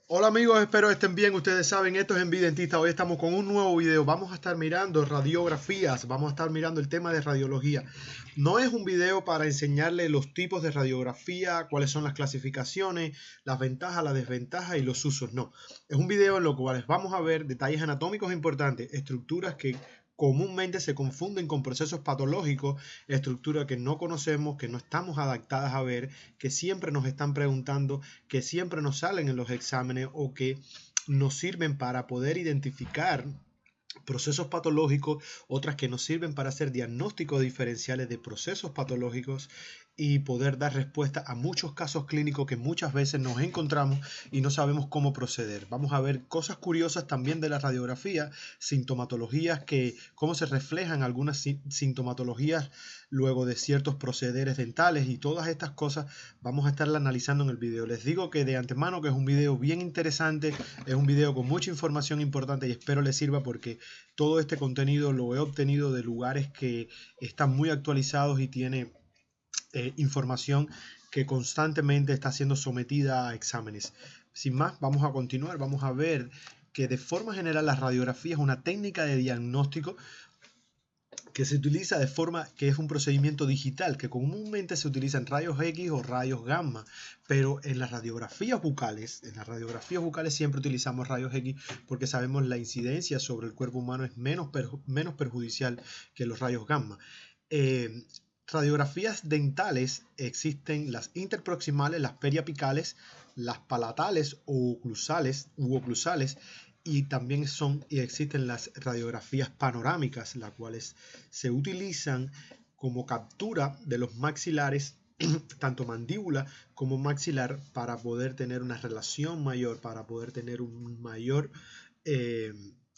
Hola amigos, espero estén bien. Ustedes saben, esto es Envidentista. Hoy estamos con un nuevo video. Vamos a estar mirando radiografías, vamos a estar mirando el tema de radiología. No es un video para enseñarle los tipos de radiografía, cuáles son las clasificaciones, las ventajas, las desventajas y los usos. No, es un video en lo cual vamos a ver detalles anatómicos importantes, estructuras que comúnmente se confunden con procesos patológicos, estructuras que no conocemos, que no estamos adaptadas a ver, que siempre nos están preguntando, que siempre nos salen en los exámenes o que nos sirven para poder identificar procesos patológicos, otras que nos sirven para hacer diagnósticos diferenciales de procesos patológicos y poder dar respuesta a muchos casos clínicos que muchas veces nos encontramos y no sabemos cómo proceder. Vamos a ver cosas curiosas también de la radiografía, sintomatologías que cómo se reflejan algunas sintomatologías luego de ciertos procederes dentales y todas estas cosas vamos a estarla analizando en el video. Les digo que de antemano que es un video bien interesante, es un video con mucha información importante y espero les sirva porque todo este contenido lo he obtenido de lugares que están muy actualizados y tiene información que constantemente está siendo sometida a exámenes. Sin más, vamos a continuar, vamos a ver que de forma general la radiografía es una técnica de diagnóstico que se utiliza de forma que es un procedimiento digital que comúnmente se utiliza en rayos X o rayos gamma, pero en las radiografías bucales siempre utilizamos rayos X porque sabemos la incidencia sobre el cuerpo humano es menos perjudicial que los rayos gamma. Eh, Radiografías dentales existen las interproximales, las periapicales, las palatales o oclusales y también existen las radiografías panorámicas, las cuales se utilizan como captura de los maxilares, tanto mandíbula como maxilar, para poder tener una relación mayor, para poder tener eh,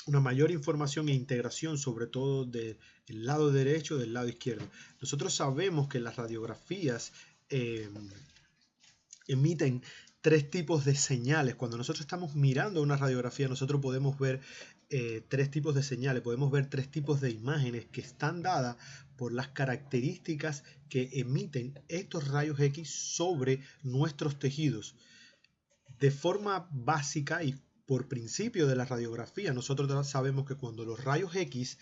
una mayor información e integración, sobre todo del lado derecho y del lado izquierdo. Nosotros sabemos que las radiografías eh, emiten tres tipos de señales. Cuando nosotros estamos mirando una radiografía, nosotros podemos ver tres tipos de señales, podemos ver tres tipos de imágenes que están dadas por las características que emiten estos rayos X sobre nuestros tejidos. De forma básica y por principio de la radiografía, nosotros sabemos que cuando los rayos X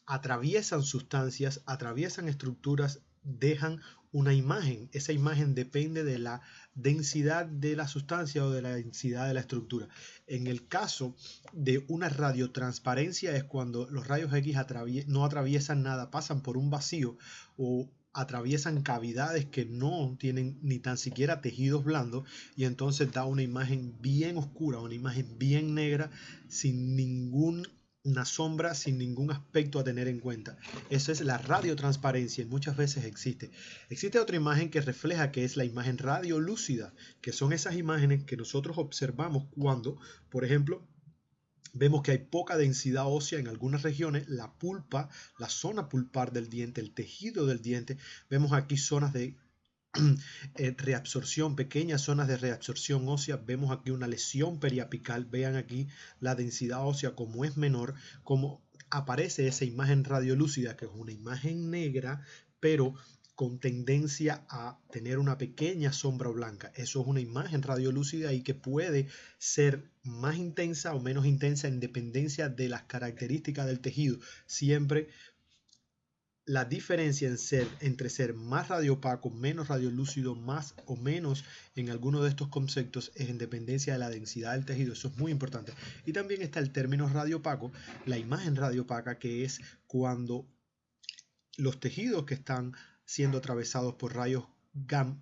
atraviesan sustancias, atraviesan estructuras, dejan una imagen. Esa imagen depende de la densidad de la sustancia o de la densidad de la estructura. En el caso de una radiotransparencia es cuando los rayos X no atraviesan nada, pasan por un vacío o atraviesan cavidades que no tienen ni tan siquiera tejidos blandos y entonces da una imagen bien oscura, una imagen bien negra, sin una sombra, sin ningún aspecto a tener en cuenta. Eso es la radiotransparencia y muchas veces existe. Existe otra imagen que refleja, que es la imagen radiolúcida, que son esas imágenes que nosotros observamos cuando, por ejemplo, vemos que hay poca densidad ósea en algunas regiones, la pulpa, la zona pulpar del diente, el tejido del diente. Vemos aquí zonas de reabsorción, pequeñas zonas de reabsorción ósea. Vemos aquí una lesión periapical. Vean aquí la densidad ósea como es menor, como aparece esa imagen radiolúcida, que es una imagen negra, pero con tendencia a tener una pequeña sombra blanca. Eso es una imagen radiolúcida y que puede ser más intensa o menos intensa en dependencia de las características del tejido. Siempre la diferencia entre ser más radiopaco, menos radiolúcido, más o menos en alguno de estos conceptos es en dependencia de la densidad del tejido. Eso es muy importante. Y también está el término radiopaco, la imagen radiopaca, que es cuando los tejidos que están siendo atravesados por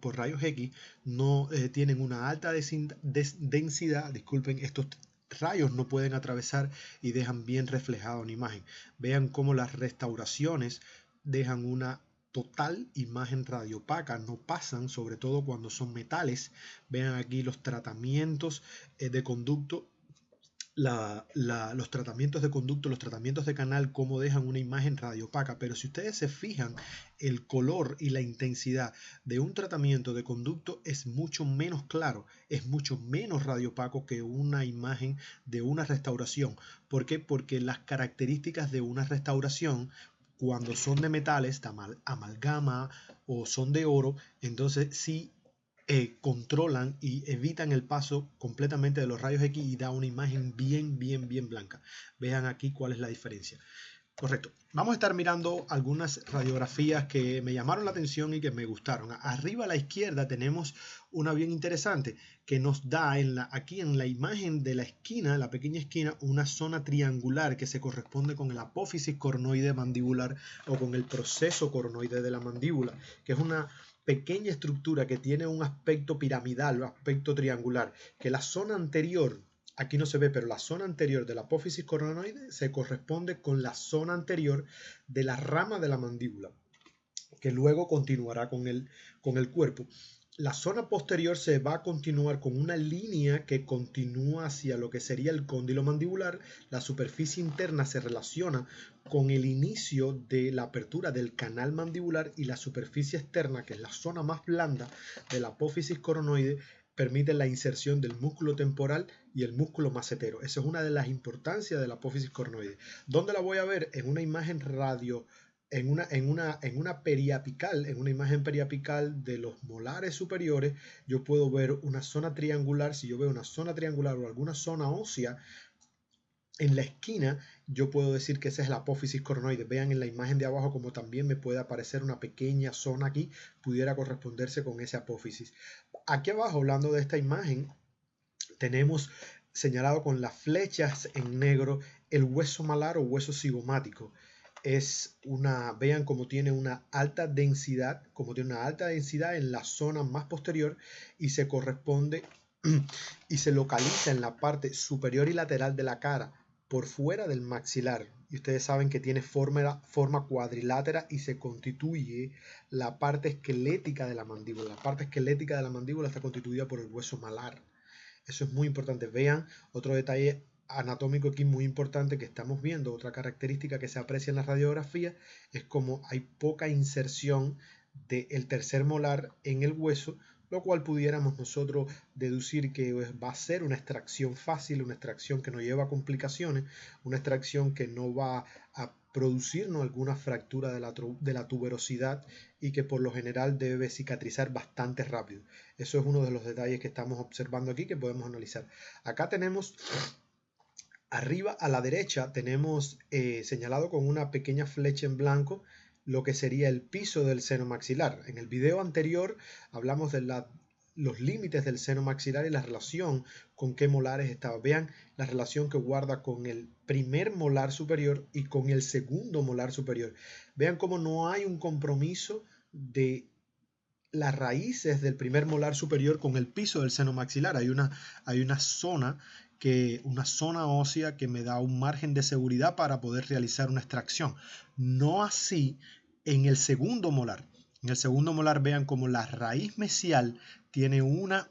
por rayos X no tienen una alta densidad, disculpen, estos rayos no pueden atravesar y dejan bien reflejada una imagen. Vean cómo las restauraciones dejan una total imagen radiopaca, no pasan, sobre todo cuando son metales. Vean aquí los tratamientos de conducto, los tratamientos de conducto, los tratamientos de canal, cómo dejan una imagen radiopaca. Pero si ustedes se fijan, el color y la intensidad de un tratamiento de conducto es mucho menos claro, es mucho menos radiopaco que una imagen de una restauración. ¿Por qué? Porque las características de una restauración, cuando son de metales, de amalgama o son de oro, entonces sí controlan y evitan el paso completamente de los rayos X y da una imagen bien blanca. Vean aquí cuál es la diferencia. Correcto. Vamos a estar mirando algunas radiografías que me llamaron la atención y que me gustaron. Arriba a la izquierda tenemos una bien interesante que nos da aquí en la imagen de la esquina, la pequeña esquina, una zona triangular que se corresponde con el apófisis coronoide mandibular o con el proceso coronoide de la mandíbula, que es una pequeña estructura que tiene un aspecto piramidal o aspecto triangular, que la zona anterior, aquí no se ve, pero la zona anterior de la apófisis coronoide se corresponde con la zona anterior de la rama de la mandíbula, que luego continuará con el cuerpo. La zona posterior se va a continuar con una línea que continúa hacia lo que sería el cóndilo mandibular. La superficie interna se relaciona con el inicio de la apertura del canal mandibular y la superficie externa, que es la zona más blanda de la apófisis coronoide, permite la inserción del músculo temporal y el músculo macetero. Esa es una de las importancias de la apófisis coronoide. ¿Dónde la voy a ver? En una imagen en una periapical, en una imagen periapical de los molares superiores, yo puedo ver una zona triangular. Si yo veo una zona triangular o alguna zona ósea en la esquina, yo puedo decir que esa es la apófisis coronoide. Vean en la imagen de abajo como también me puede aparecer una pequeña zona aquí, pudiera corresponderse con esa apófisis. Aquí abajo, hablando de esta imagen, tenemos señalado con las flechas en negro el hueso malar o hueso cigomático. Vean cómo tiene una alta densidad, en la zona más posterior y se corresponde y se localiza en la parte superior y lateral de la cara, por fuera del maxilar. Y ustedes saben que tiene forma cuadrilátera y se constituye la parte esquelética de la mandíbula. La parte esquelética de la mandíbula está constituida por el hueso malar. Eso es muy importante. Vean otro detalle anatómico aquí muy importante que estamos viendo. Otra característica que se aprecia en la radiografía es como hay poca inserción del tercer molar en el hueso, lo cual pudiéramos nosotros deducir que va a ser una extracción fácil, una extracción que no lleva complicaciones, una extracción que no va a producirnos alguna fractura de la tuberosidad y que por lo general debe cicatrizar bastante rápido. Eso es uno de los detalles que estamos observando aquí que podemos analizar. Acá tenemos, arriba a la derecha, tenemos señalado con una pequeña flecha en blanco lo que sería el piso del seno maxilar. En el video anterior hablamos de los límites del seno maxilar y la relación con qué molares estaba. Vean la relación que guarda con el primer molar superior y con el segundo molar superior. Vean cómo no hay un compromiso de las raíces del primer molar superior con el piso del seno maxilar. Hay una zona ósea que me da un margen de seguridad para poder realizar una extracción. No así en el segundo molar. En el segundo molar vean como la raíz mesial tiene una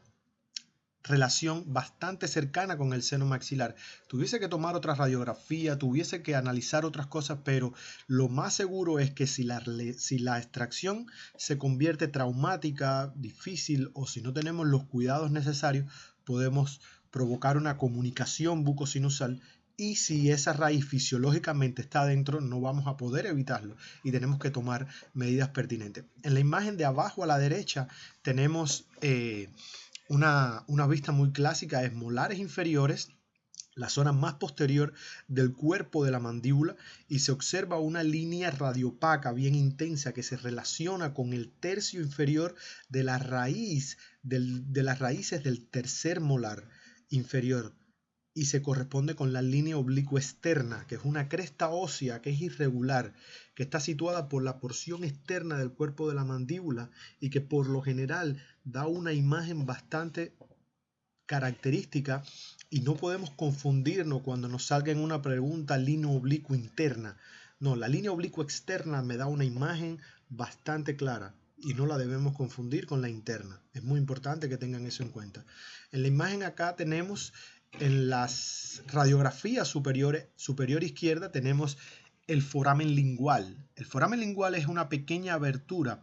relación bastante cercana con el seno maxilar. Tuviese que tomar otra radiografía, tuviese que analizar otras cosas, pero lo más seguro es que si la extracción se convierte traumática, difícil, o si no tenemos los cuidados necesarios, podemos provocar una comunicación bucosinusal. Y si esa raíz fisiológicamente está adentro, no vamos a poder evitarlo y tenemos que tomar medidas pertinentes. En la imagen de abajo a la derecha tenemos una vista muy clásica, es molares inferiores, la zona más posterior del cuerpo de la mandíbula, y se observa una línea radiopaca bien intensa que se relaciona con el tercio inferior de la raíz de las raíces del tercer molar inferior, y se corresponde con la línea oblicua externa, que es una cresta ósea que es irregular, que está situada por la porción externa del cuerpo de la mandíbula y que por lo general da una imagen bastante característica, y no podemos confundirnos cuando nos salga en una pregunta línea oblicua interna. No, la línea oblicua externa me da una imagen bastante clara y no la debemos confundir con la interna. Es muy importante que tengan eso en cuenta. En la imagen acá tenemos, en las radiografías superior izquierda, tenemos el foramen lingual. El foramen lingual es una pequeña abertura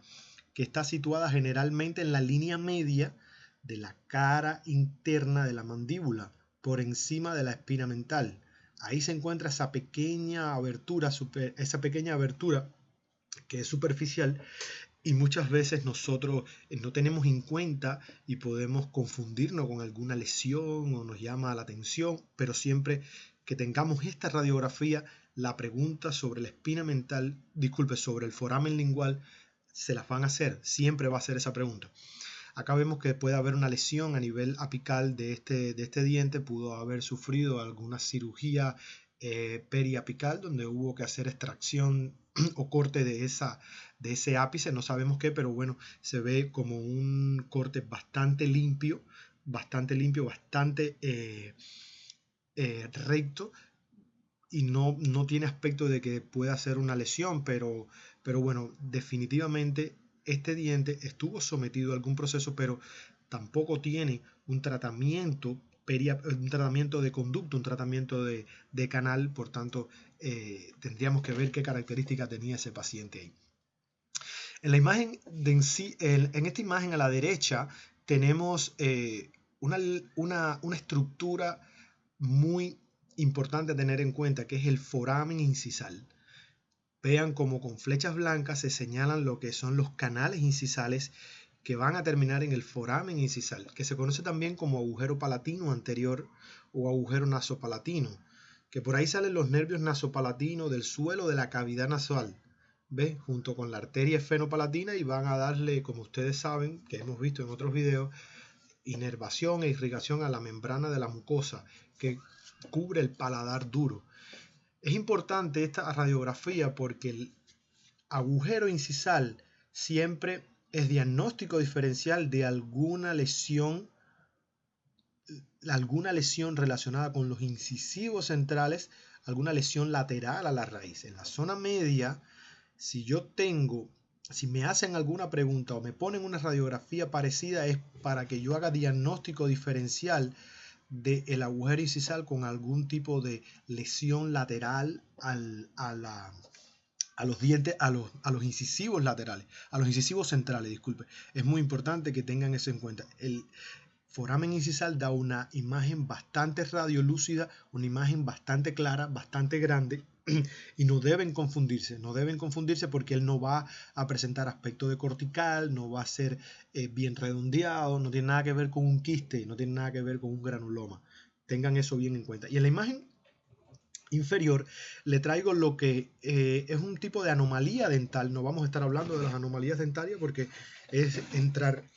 que está situada generalmente en la línea media de la cara interna de la mandíbula, por encima de la espina mental. Ahí se encuentra esa pequeña abertura que es superficial Y muchas veces nosotros no tenemos en cuenta y podemos confundirnos con alguna lesión o nos llama la atención, pero siempre que tengamos esta radiografía, la pregunta sobre la espina mental, disculpe, sobre el foramen lingual, se las van a hacer, siempre va a ser esa pregunta. Acá vemos que puede haber una lesión a nivel apical de este diente, pudo haber sufrido alguna cirugía periapical donde hubo que hacer extracción o corte de ese ápice, no sabemos qué, pero bueno, se ve como un corte bastante limpio, bastante recto, y no tiene aspecto de que pueda ser una lesión, pero bueno, definitivamente este diente estuvo sometido a algún proceso, pero tampoco tiene un tratamiento de conducto, un tratamiento de canal, por tanto tendríamos que ver qué características tenía ese paciente ahí. En la imagen en esta imagen a la derecha tenemos una estructura muy importante a tener en cuenta, que es el foramen incisal. Vean cómo con flechas blancas se señalan lo que son los canales incisales que van a terminar en el foramen incisal, que se conoce también como agujero palatino anterior o agujero nasopalatino, que por ahí salen los nervios nasopalatinos del suelo de la cavidad nasal, ¿ve? Junto con la arteria esfenopalatina, y van a darle, como ustedes saben, que hemos visto en otros videos, inervación e irrigación a la membrana de la mucosa que cubre el paladar duro. Es importante esta radiografía porque el agujero incisal siempre es diagnóstico diferencial de alguna lesión relacionada con los incisivos centrales, alguna lesión lateral a la raíz. En la zona media, si me hacen alguna pregunta o me ponen una radiografía parecida, es para que yo haga diagnóstico diferencial del agujero incisal con algún tipo de lesión lateral a los dientes, a los incisivos laterales, a los incisivos centrales, disculpe. Es muy importante que tengan eso en cuenta. El foramen incisal da una imagen bastante radiolúcida, una imagen bastante clara, bastante grande, y no deben confundirse porque él no va a presentar aspecto de cortical, no va a ser bien redondeado, no tiene nada que ver con un quiste, no tiene nada que ver con un granuloma. Tengan eso bien en cuenta. Y en la imagen inferior le traigo lo que es un tipo de anomalía dental. No vamos a estar hablando de las anomalías dentarias porque es entrar,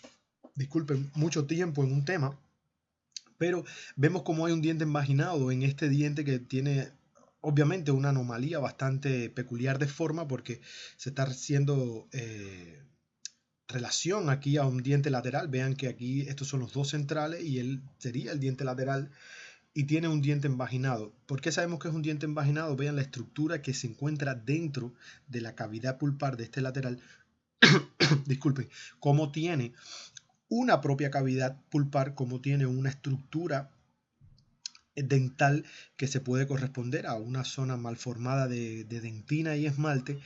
disculpen, mucho tiempo en un tema, pero vemos como hay un diente envaginado en este diente que tiene obviamente una anomalía bastante peculiar de forma porque se está haciendo relación aquí a un diente lateral. Vean que aquí estos son los dos centrales y él sería el diente lateral y tiene un diente envaginado. ¿Por qué sabemos que es un diente envaginado? Vean la estructura que se encuentra dentro de la cavidad pulpar de este lateral. Disculpen, cómo tiene una propia cavidad pulpar, como tiene una estructura dental que se puede corresponder a una zona malformada de dentina y esmalte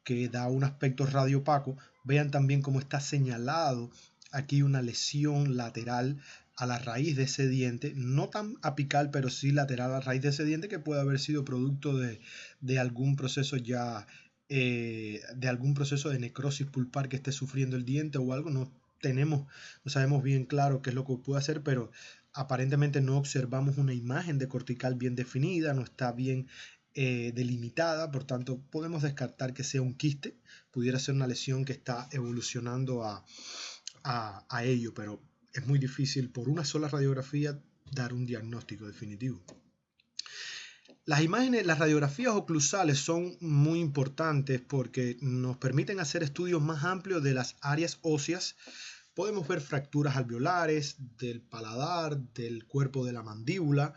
que da un aspecto radiopaco. Vean también cómo está señalado aquí una lesión lateral a la raíz de ese diente, no tan apical, pero sí lateral a la raíz de ese diente, que puede haber sido producto de algún proceso de algún proceso de necrosis pulpar que esté sufriendo el diente o algo. No sabemos bien claro qué es lo que puede hacer, pero aparentemente no observamos una imagen de cortical bien definida, no está bien delimitada, por tanto podemos descartar que sea un quiste, pudiera ser una lesión que está evolucionando a ello, pero es muy difícil por una sola radiografía dar un diagnóstico definitivo. Las radiografías oclusales son muy importantes porque nos permiten hacer estudios más amplios de las áreas óseas. Podemos ver fracturas alveolares del paladar, del cuerpo de la mandíbula.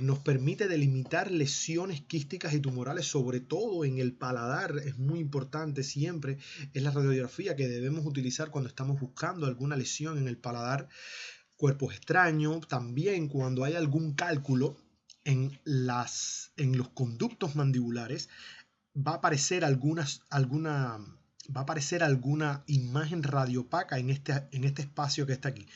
Nos permite delimitar lesiones quísticas y tumorales, sobre todo en el paladar. Es muy importante siempre. Es la radiografía que debemos utilizar cuando estamos buscando alguna lesión en el paladar. Cuerpos extraños, también cuando hay algún cálculo en los conductos mandibulares, va a aparecer alguna imagen radiopaca en este espacio que está aquí.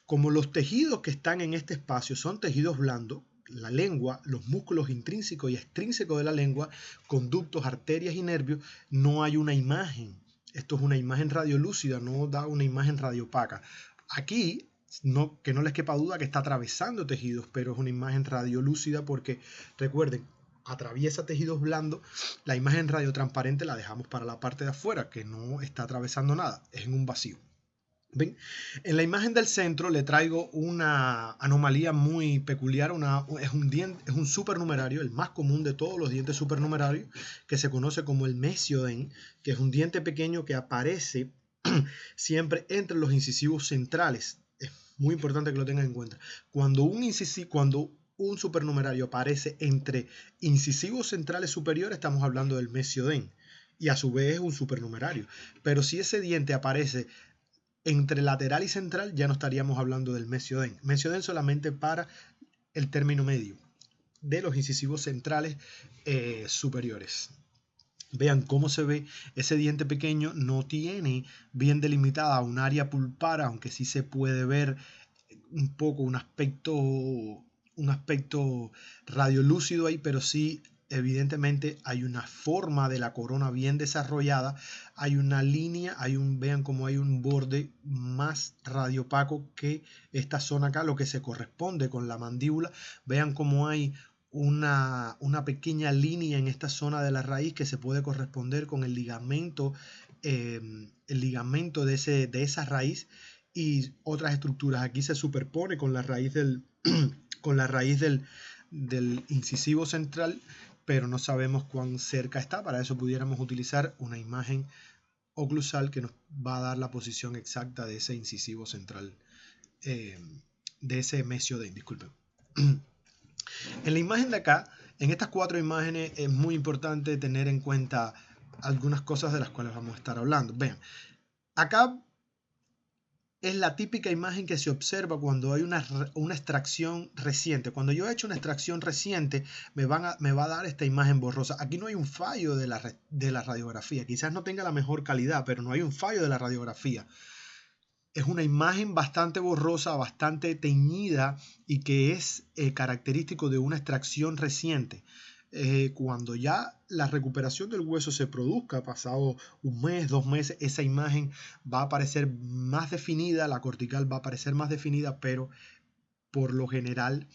Como los tejidos que están en este espacio son tejidos blandos, la lengua, los músculos intrínsecos y extrínsecos de la lengua, conductos, arterias y nervios, no hay una imagen Esto es una imagen radiolúcida, no da una imagen radiopaca. Aquí, que no les quepa duda que está atravesando tejidos, pero es una imagen radiolúcida porque, recuerden, atraviesa tejidos blandos. La imagen radiotransparente la dejamos para la parte de afuera, que no está atravesando nada, es en un vacío. ¿Ven? En la imagen del centro le traigo una anomalía muy peculiar. Es un supernumerario, el más común de todos los dientes supernumerarios, que se conoce como el mesiodén, que es un diente pequeño que aparece siempre entre los incisivos centrales. Es muy importante que lo tengan en cuenta. Cuando un supernumerario aparece entre incisivos centrales superiores, estamos hablando del mesiodén, y a su vez es un supernumerario. Pero si ese diente aparece entre lateral y central, ya no estaríamos hablando del mesiodén. Mesiodén solamente para el término medio de los incisivos centrales superiores. Vean cómo se ve ese diente pequeño. No tiene bien delimitada un área pulpar, aunque sí se puede ver un poco un aspecto radiolúcido ahí, pero sí evidentemente hay una forma de la corona bien desarrollada, hay una línea, vean cómo hay un borde más radiopaco que esta zona acá, lo que se corresponde con la mandíbula. Vean cómo hay una pequeña línea en esta zona de la raíz que se puede corresponder con el ligamento de esa raíz y otras estructuras. Aquí se superpone con la raíz del incisivo central, pero no sabemos cuán cerca está. Para eso pudiéramos utilizar una imagen oclusal que nos va a dar la posición exacta de ese incisivo central, de ese mesiodén, disculpen. En la imagen de acá, en estas 4 imágenes, es muy importante tener en cuenta algunas cosas de las cuales vamos a estar hablando. Vean, acá es la típica imagen que se observa cuando hay una extracción reciente. Cuando yo he hecho una extracción reciente, me va a dar esta imagen borrosa. Aquí no hay un fallo de la radiografía. Quizás no tenga la mejor calidad, pero no hay un fallo de la radiografía. Es una imagen bastante borrosa, bastante teñida y que es característico de una extracción reciente. Cuando ya la recuperación del hueso se produzca, pasado un mes, 2 meses, esa imagen va a aparecer más definida, la cortical va a aparecer más definida, pero por lo general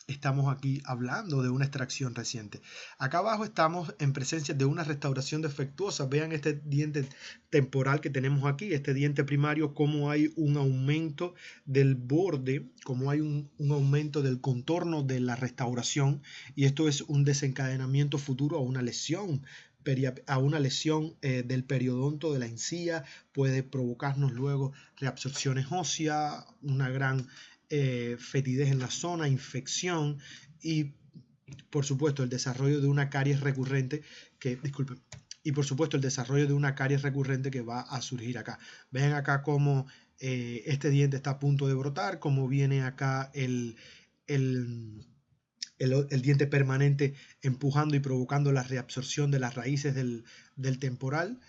estamos aquí hablando de una extracción reciente. Acá abajo estamos en presencia de una restauración defectuosa. Vean este diente temporal que tenemos aquí, este diente primario, cómo hay un aumento del borde, cómo hay un aumento del contorno de la restauración, y esto es un desencadenamiento futuro a una lesión del periodonto de la encía. Puede provocarnos luego reabsorciones óseas, una gran fetidez en la zona, infección y por supuesto el desarrollo de una caries recurrente que va a surgir acá. Ven acá cómo este diente está a punto de brotar, cómo viene acá el diente permanente empujando y provocando la reabsorción de las raíces del temporal.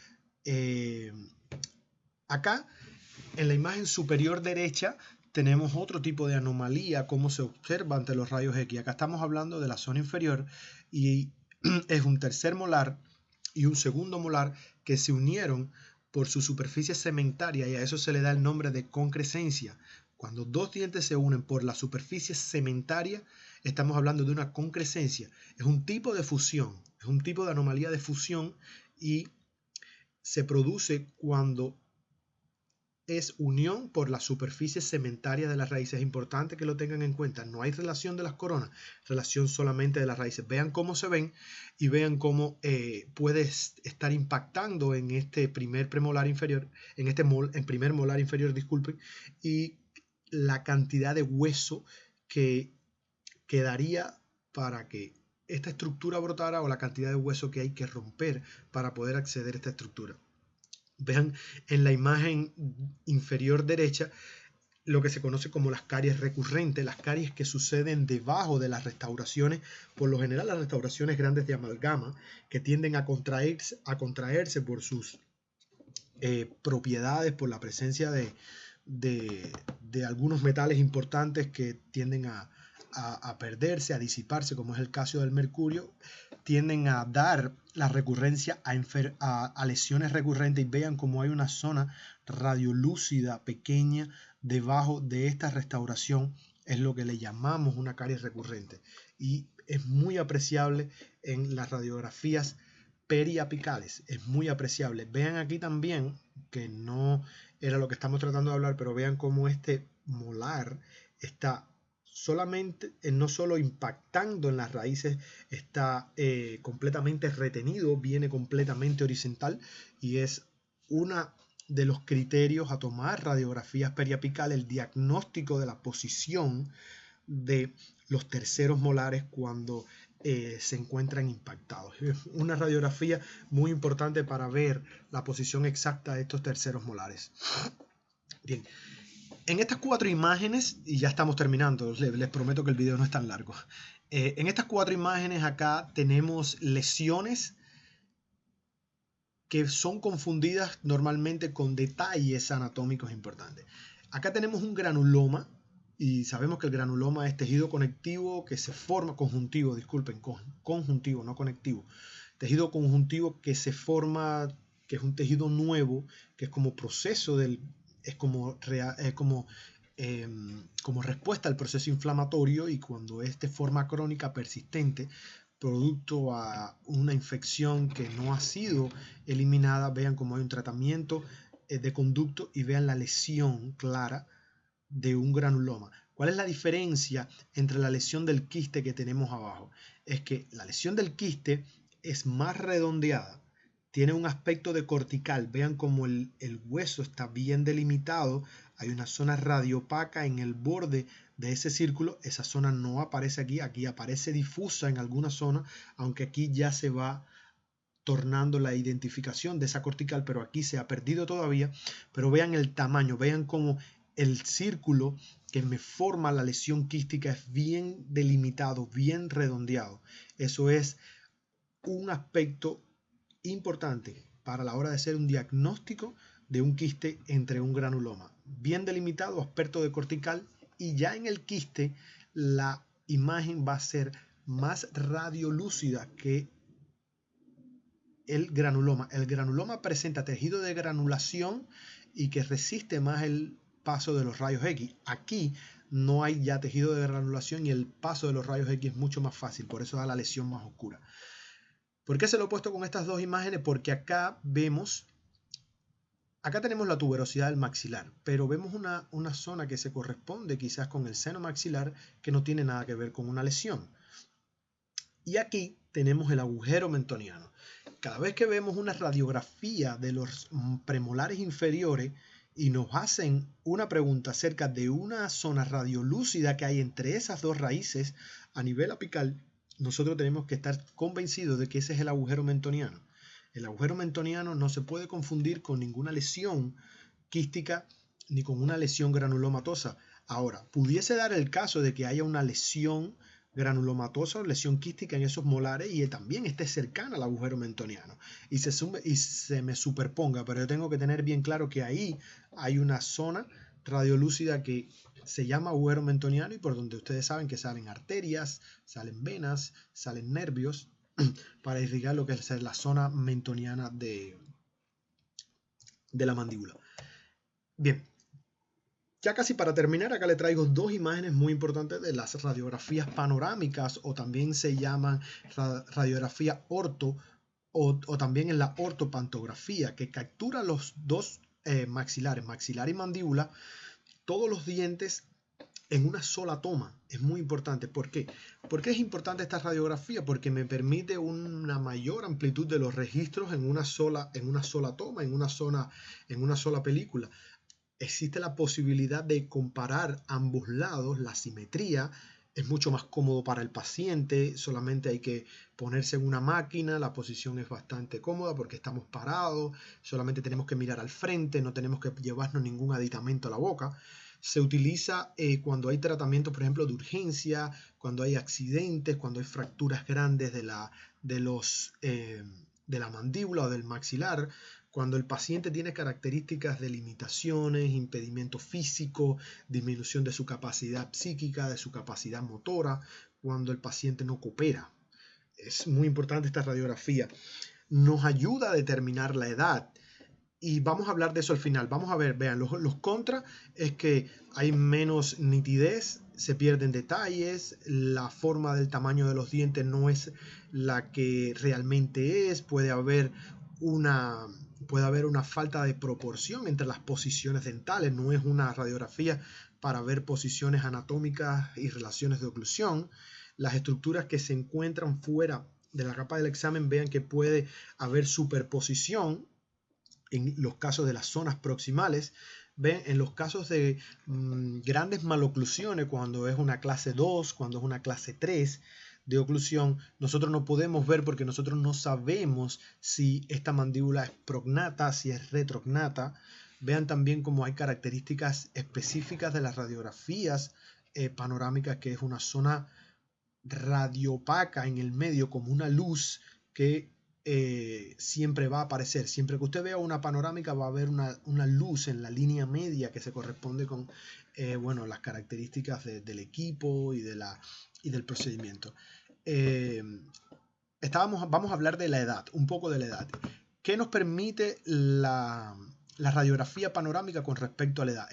Acá en la imagen superior derecha tenemos otro tipo de anomalía, como se observa ante los rayos X. Acá estamos hablando de la zona inferior y es un tercer molar y un segundo molar que se unieron por su superficie cementaria, y a eso se le da el nombre de concrescencia. Cuando 2 dientes se unen por la superficie cementaria, estamos hablando de una concrescencia. Es un tipo de fusión, es un tipo de anomalía de fusión y se produce cuando es unión por la superficie cementaria de las raíces. Es importante que lo tengan en cuenta. No hay relación de las coronas, relación solamente de las raíces. Vean cómo se ven y vean cómo puede estar impactando en este primer premolar inferior, en primer molar inferior, disculpen, y la cantidad de hueso que quedaría para que esta estructura brotara, o la cantidad de hueso que hay que romper para poder acceder a esta estructura. Vean en la imagen inferior derecha lo que se conoce como las caries recurrentes, las caries que suceden debajo de las restauraciones, por lo general las restauraciones grandes de amalgama, que tienden a contraerse por sus propiedades, por la presencia de algunos metales importantes que tienden a a perderse, a disiparse, como es el caso del mercurio, tienden a dar la recurrencia a lesiones recurrentes. Y vean cómo hay una zona radiolúcida pequeña debajo de esta restauración. Es lo que le llamamos una caries recurrente y es muy apreciable en las radiografías periapicales, es muy apreciable. Vean aquí también, que no era lo que estamos tratando de hablar, pero vean cómo este molar está solamente, no solo impactando en las raíces, está completamente retenido, viene completamente horizontal y es una de los criterios a tomar radiografías periapicales, el diagnóstico de la posición de los terceros molares cuando se encuentran impactados. Es una radiografía muy importante para ver la posición exacta de estos terceros molares. Bien, en estas 4 imágenes, y ya estamos terminando, les prometo que el video no es tan largo. En estas 4 imágenes acá tenemos lesiones que son confundidas normalmente con detalles anatómicos importantes. Acá tenemos un granuloma, y sabemos que el granuloma es tejido conectivo que se forma, conjuntivo, disculpen, conjuntivo, no conectivo. Tejido conjuntivo que se forma, que es un tejido nuevo, que es como proceso como respuesta al proceso inflamatorio, y cuando es de forma crónica persistente, producto a una infección que no ha sido eliminada, vean cómo hay un tratamiento de conducto y vean la lesión clara de un granuloma. ¿Cuál es la diferencia entre la lesión del quiste que tenemos abajo? Es que la lesión del quiste es más redondeada, tiene un aspecto de cortical. Vean cómo el hueso está bien delimitado, hay una zona radiopaca en el borde de ese círculo. Esa zona no aparece aquí, aquí aparece difusa en alguna zona, aunque aquí ya se va tornando la identificación de esa cortical, pero aquí se ha perdido todavía. Pero vean el tamaño, vean cómo el círculo que me forma la lesión quística es bien delimitado, bien redondeado. Eso es un aspecto importante para la hora de hacer un diagnóstico de un quiste entre un granuloma. Bien delimitado, aspecto de cortical, y ya en el quiste la imagen va a ser más radiolúcida que el granuloma. El granuloma presenta tejido de granulación y que resiste más el paso de los rayos X. Aquí no hay ya tejido de granulación y el paso de los rayos X es mucho más fácil, por eso da la lesión más oscura. ¿Por qué se lo he puesto con estas 2 imágenes? Porque acá vemos, acá tenemos la tuberosidad del maxilar, pero vemos una zona que se corresponde quizás con el seno maxilar que no tiene nada que ver con una lesión. Y aquí tenemos el agujero mentoniano. Cada vez que vemos una radiografía de los premolares inferiores y nos hacen una pregunta acerca de una zona radiolúcida que hay entre esas 2 raíces a nivel apical, nosotros tenemos que estar convencidos de que ese es el agujero mentoniano. El agujero mentoniano no se puede confundir con ninguna lesión quística ni con una lesión granulomatosa. Ahora, pudiese dar el caso de que haya una lesión granulomatosa o lesión quística en esos molares y también esté cercana al agujero mentoniano y se me superponga, pero yo tengo que tener bien claro que ahí hay una zona radiolúcida que se llama agujero mentoniano y por donde ustedes saben que salen arterias, salen venas, salen nervios para irrigar lo que es la zona mentoniana de la mandíbula. Bien, ya casi para terminar, acá le traigo 2 imágenes muy importantes de las radiografías panorámicas, o también se llaman radiografía orto, o también en la ortopantografía, que captura los 2 maxilares, maxilar y mandíbula, todos los dientes en una sola toma. Es muy importante. ¿Por qué? ¿Por qué es importante esta radiografía? Porque me permite una mayor amplitud de los registros en una sola toma, en una sola película. Existe la posibilidad de comparar ambos lados, la simetría es mucho más cómodo para el paciente, solamente hay que ponerse en una máquina, la posición es bastante cómoda porque estamos parados, solamente tenemos que mirar al frente, no tenemos que llevarnos ningún aditamento a la boca. Se utiliza cuando hay tratamientos, por ejemplo, de urgencia, cuando hay accidentes, cuando hay fracturas grandes de la mandíbula o del maxilar, Cuando el paciente tiene características de limitaciones, impedimento físico, disminución de su capacidad psíquica, de su capacidad motora, cuando el paciente no coopera. Es muy importante esta radiografía. Nos ayuda a determinar la edad. Y vamos a hablar de eso al final. Vamos a ver, vean, los contras es que hay menos nitidez, se pierden detalles, la forma del tamaño de los dientes no es la que realmente es, puede haber una falta de proporción entre las posiciones dentales, no es una radiografía para ver posiciones anatómicas y relaciones de oclusión. Las estructuras que se encuentran fuera de la capa del examen, vean que puede haber superposición en los casos de las zonas proximales. Ven, en los casos de grandes maloclusiones, cuando es una clase 2, cuando es una clase 3 de oclusión, nosotros no podemos ver porque nosotros no sabemos si esta mandíbula es prognata, si es retrognata. Vean también cómo hay características específicas de las radiografías panorámicas, que es una zona radiopaca en el medio, como una luz que siempre va a aparecer. Siempre que usted vea una panorámica va a haber una luz en la línea media que se corresponde con bueno, las características del equipo y del procedimiento. Vamos a hablar de la edad, un poco de la edad. ¿Qué nos permite la radiografía panorámica con respecto a la edad?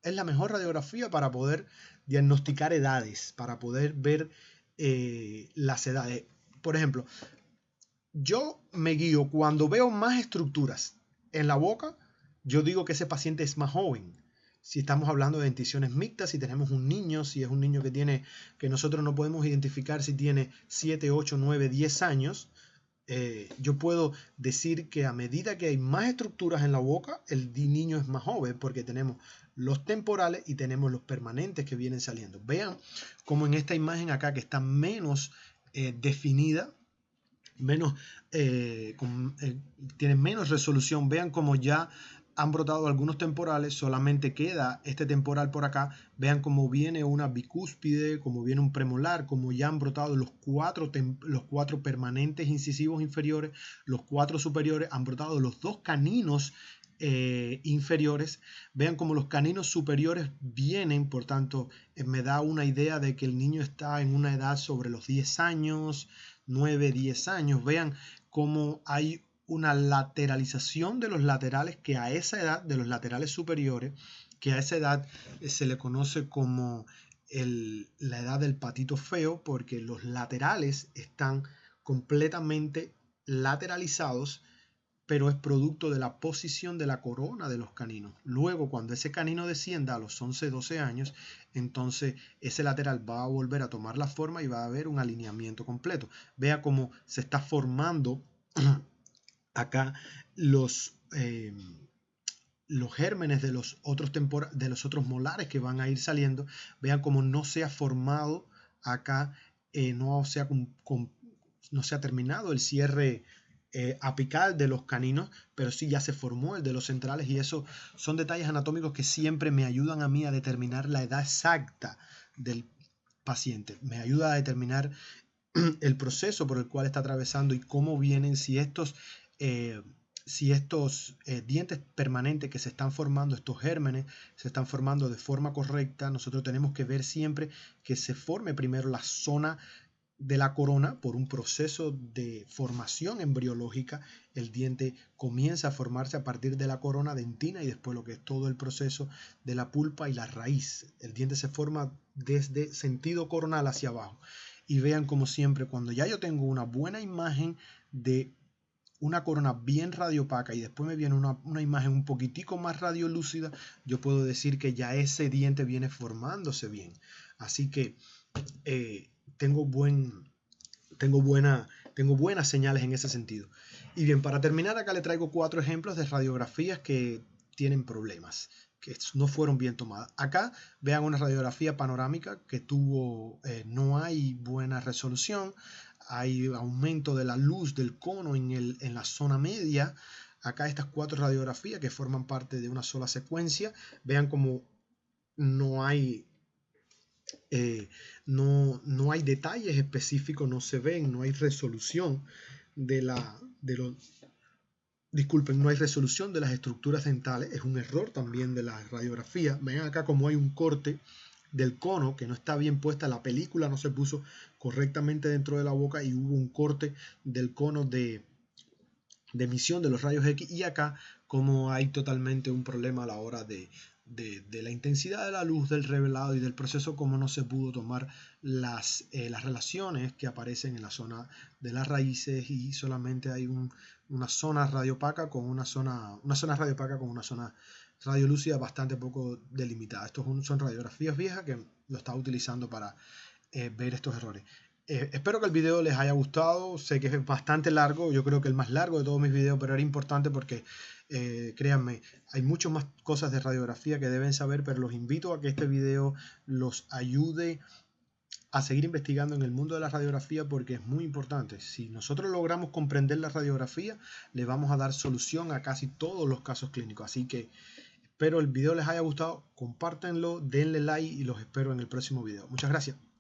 Es la mejor radiografía para poder diagnosticar edades, para poder ver las edades. Por ejemplo, yo me guío cuando veo más estructuras en la boca, yo digo que ese paciente es más joven. Si estamos hablando de denticiones mixtas, si tenemos un niño, si es un niño que nosotros no podemos identificar si tiene 7, 8, 9, 10 años, yo puedo decir que a medida que hay más estructuras en la boca, el niño es más joven porque tenemos los temporales y tenemos los permanentes que vienen saliendo. Vean como en esta imagen acá que está menos definida, tiene menos resolución. Vean como ya han brotado algunos temporales, solamente queda este temporal por acá. Vean cómo viene una bicúspide, cómo viene un premolar, como ya han brotado los cuatro permanentes incisivos inferiores, los 4 superiores, han brotado los 2 caninos inferiores. Vean cómo los caninos superiores vienen, por tanto, me da una idea de que el niño está en una edad sobre los 10 años, 9, 10 años. Vean cómo hay una lateralización de los laterales que a esa edad, de los laterales superiores, que a esa edad se le conoce como la edad del patito feo, porque los laterales están completamente lateralizados, pero es producto de la posición de la corona de los caninos. Luego, cuando ese canino descienda a los 11, 12 años, entonces ese lateral va a volver a tomar la forma y va a haber un alineamiento completo. Vea cómo se está formando acá los gérmenes de los otros molares que van a ir saliendo. Vean cómo no se ha formado acá, no se ha terminado el cierre apical de los caninos, pero sí ya se formó el de los centrales, y eso son detalles anatómicos que siempre me ayudan a mí a determinar la edad exacta del paciente. Me ayuda a determinar el proceso por el cual está atravesando y cómo vienen, si estos dientes permanentes que se están formando, estos gérmenes, se están formando de forma correcta. Nosotros tenemos que ver siempre que se forme primero la zona de la corona por un proceso de formación embriológica. El diente comienza a formarse a partir de la corona dentina y después lo que es todo el proceso de la pulpa y la raíz. El diente se forma desde sentido coronal hacia abajo. Y vean como siempre, cuando ya yo tengo una buena imagen de una corona bien radiopaca y después me viene una imagen un poquitico más radiolúcida, yo puedo decir que ya ese diente viene formándose bien. Así que tengo buenas señales en ese sentido. Y bien, para terminar, acá le traigo 4 ejemplos de radiografías que tienen problemas, que no fueron bien tomadas. Acá vean una radiografía panorámica que no hay buena resolución, hay aumento de la luz del cono en la zona media. Acá estas 4 radiografías que forman parte de una sola secuencia, vean como no hay no hay detalles específicos, no se ven, no hay resolución de disculpen, no hay resolución de las estructuras dentales, es un error también de la radiografía. Ven acá como hay un corte del cono que no está bien puesta, la película no se puso correctamente dentro de la boca y hubo un corte del cono de emisión de los rayos X, y acá como hay totalmente un problema a la hora de la intensidad de la luz, del revelado y del proceso, como no se pudo tomar las relaciones que aparecen en la zona de las raíces, y solamente hay una zona radiopaca con una zona radiopaca con una zona radiolúcida bastante poco delimitada. Estos son radiografías viejas que lo estaba utilizando para ver estos errores. Espero que el video les haya gustado. Sé que es bastante largo, yo creo que el más largo de todos mis videos, pero era importante porque créanme, hay muchas más cosas de radiografía que deben saber, pero los invito a que este video los ayude a seguir investigando en el mundo de la radiografía, porque es muy importante. Si nosotros logramos comprender la radiografía, le vamos a dar solución a casi todos los casos clínicos. Así que espero el video les haya gustado, compártanlo, denle like y los espero en el próximo video. Muchas gracias.